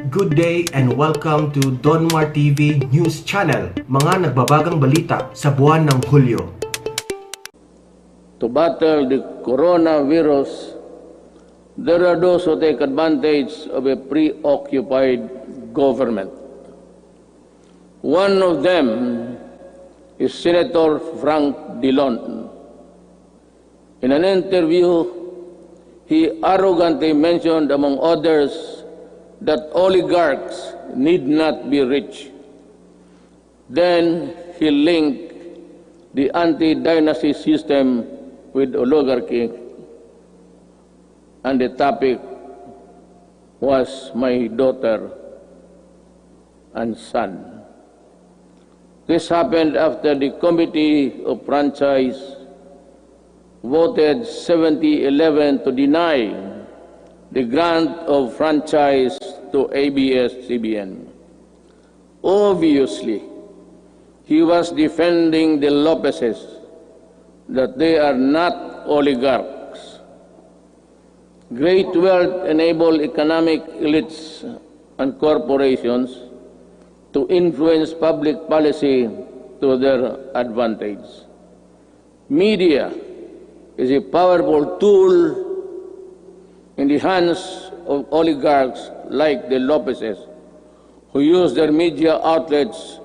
Good day and welcome to Donmar TV News Channel, mga nagbabagang balita sa buwan ng Hulyo. To battle the coronavirus, there are those who take advantage of a preoccupied government. One of them is Senator Drilon. In an interview, he arrogantly mentioned, among others, that oligarchs need not be rich. Then he linked the anti-dynasty system with oligarchy, and the topic was my daughter and son. This happened after the Committee of Franchise voted 70-11 to deny the grant of franchise to ABS-CBN. Obviously, he was defending the Lopezes, that they are not oligarchs. Great wealth enable economic elites and corporations to influence public policy to their advantage. Media is a powerful tool in the hands of oligarchs like the Lopezes, who use their media outlets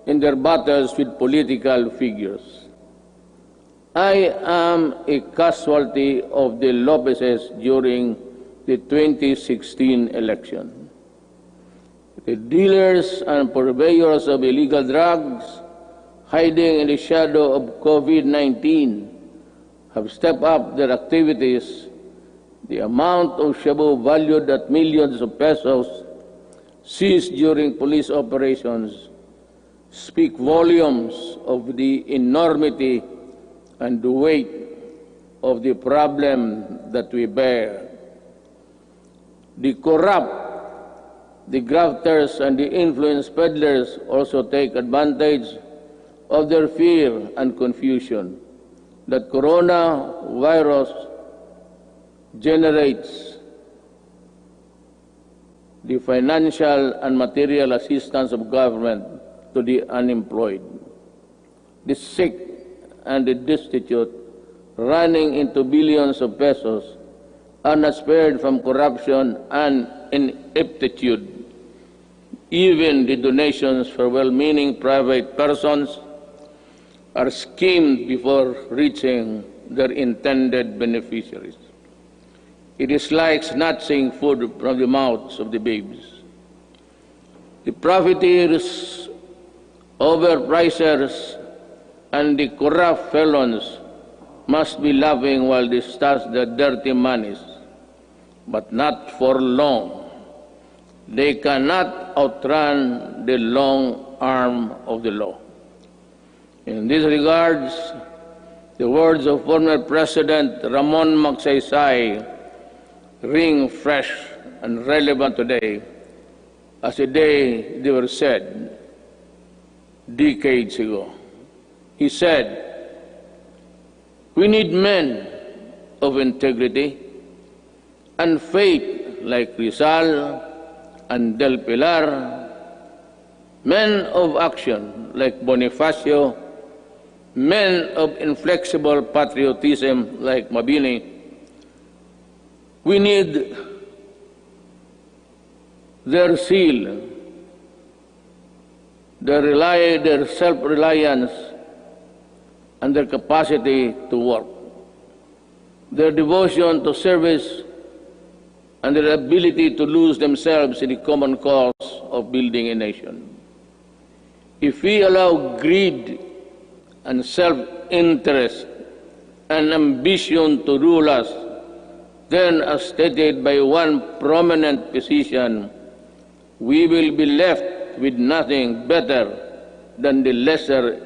in their battles with political figures. I am a casualty of the Lopezes during the 2016 election. The dealers and purveyors of illegal drugs, hiding in the shadow of COVID-19, have stepped up their activities. The amount of shabu valued at millions of pesos seized during police operations speak volumes of the enormity and the weight of the problem that we bear. The corrupt, the grafters, and the influence peddlers also take advantage of their fear and confusion that coronavirus generates the financial and material assistance of government to the unemployed, the sick and the destitute, running into billions of pesos, are not spared from corruption and ineptitude. Even the donations for well-meaning private persons are schemed before reaching their intended beneficiaries. It is like snatching food from the mouths of the babies. The profiteers, overpricers, and the corrupt felons must be laughing while they stash their dirty monies, but not for long. They cannot outrun the long arm of the law. In these regards, the words of former President Ramon Magsaysay ring fresh and relevant today as the day they were said decades ago. He said, "We need men of integrity and faith like Rizal and Del Pilar, men of action like Bonifacio, men of inflexible patriotism like Mabini. We need their zeal, their self-reliance, and their capacity to work, their devotion to service, and their ability to lose themselves in the common cause of building a nation. If we allow greed and self-interest and ambition to rule us, then, as stated by one prominent physician, we will be left with nothing better than the lesser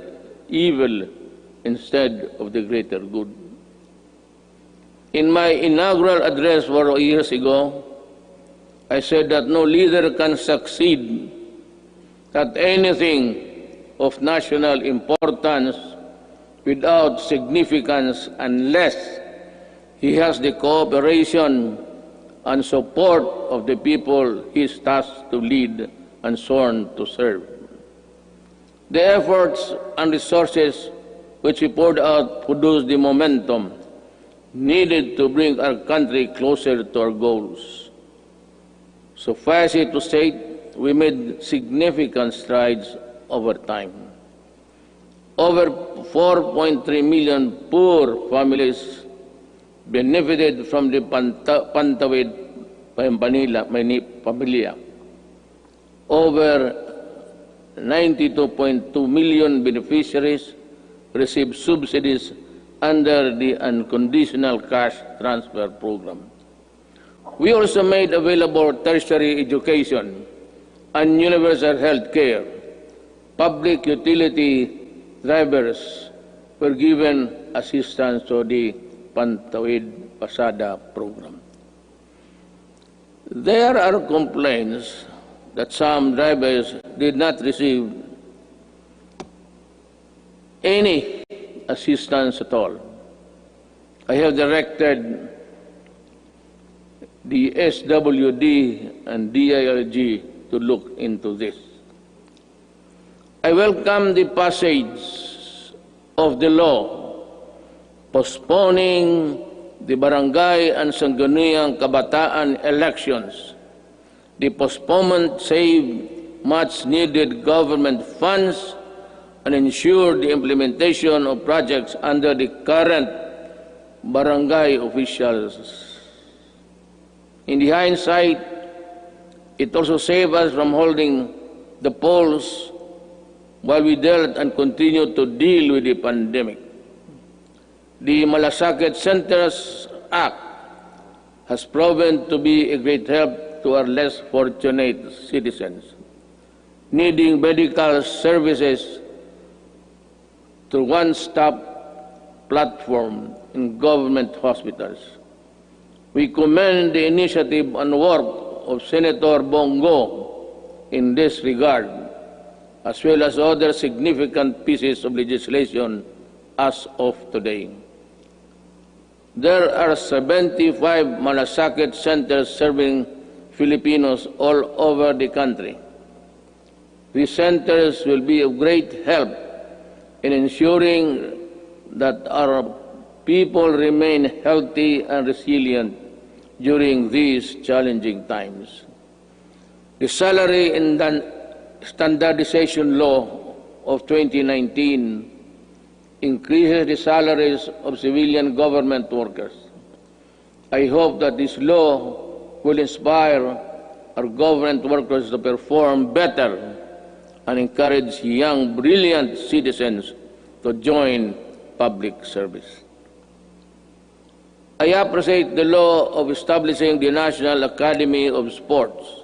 evil instead of the greater good." In my inaugural address 4 years ago, I said that no leader can succeed at anything of national importance without significance unless he has the cooperation and support of the people he is tasked to lead and sworn to serve. The efforts and resources which he poured out produced the momentum needed to bring our country closer to our goals. Suffice it to say, we made significant strides over time. Over 4.3 million poor families benefited from the Pantawid Pamilya. Over 92.2 million beneficiaries received subsidies under the unconditional cash transfer program. We also made available tertiary education and universal health care. Public utility drivers were given assistance to the Pantawid Pasada program. There are complaints that some drivers did not receive any assistance at all. I have directed the SWD and DILG to look into this. I welcome the passage of the law postponing the barangay and sangguniang kabataan elections. The postponement saved much-needed government funds and ensured the implementation of projects under the current barangay officials. In the hindsight, it also saved us from holding the polls while we dealt and continued to deal with the pandemic. The Malasakit Centers Act has proven to be a great help to our less fortunate citizens needing medical services through one-stop platform in government hospitals. We commend the initiative and work of Senator Bongo in this regard, as well as other significant pieces of legislation as of today. There are 75 Malasakit centers serving Filipinos all over the country. These centers will be of great help in ensuring that our people remain healthy and resilient during these challenging times. The salary and standardization law of 2019 increases the salaries of civilian government workers. I hope that this law will inspire our government workers to perform better and encourage young, brilliant citizens to join public service. I appreciate the law of establishing the National Academy of Sports.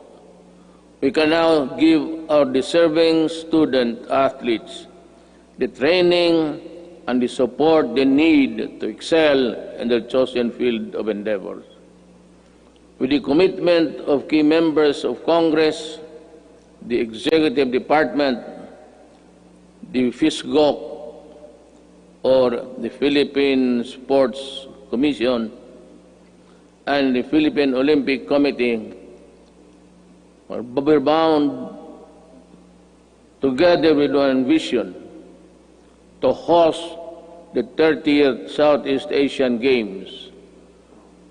We can now give our deserving student athletes the training and the support they need to excel in their chosen field of endeavors. With the commitment of key members of Congress, the Executive Department, the FISGOC, or the Philippine Sports Commission, and the Philippine Olympic Committee, we're bound together with one vision to host the 30th Southeast Asian Games.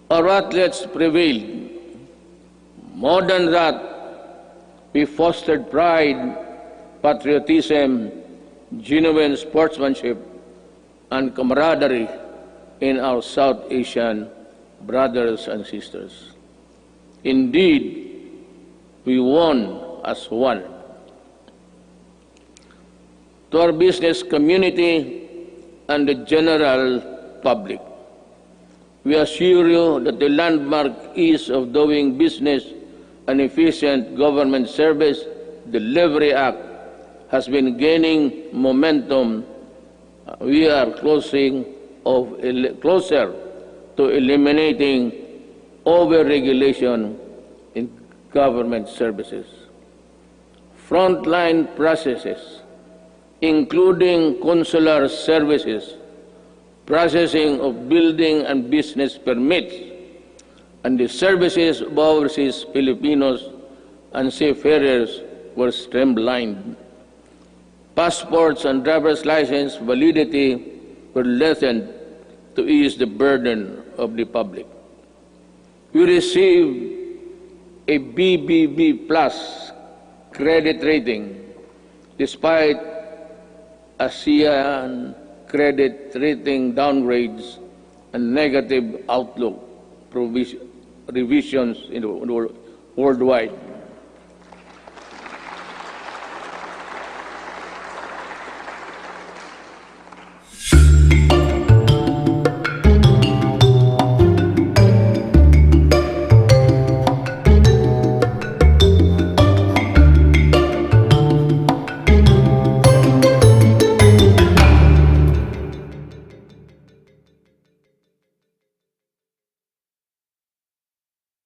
Our athletes prevailed. More than that, we fostered pride, patriotism, genuine sportsmanship, and camaraderie in our South Asian brothers and sisters. Indeed, we won as one. To our business community and the general public, we assure you that the landmark ease of doing business and efficient government service delivery act has been gaining momentum. We are closer to eliminating over-regulation in government services. Frontline processes, including consular services, processing of building and business permits, and the services of overseas Filipinos and seafarers were streamlined. Passports and driver's license validity were lessened to ease the burden of the public. We received a BBB plus credit rating despite ASEAN credit rating downgrades and negative outlook revisions worldwide.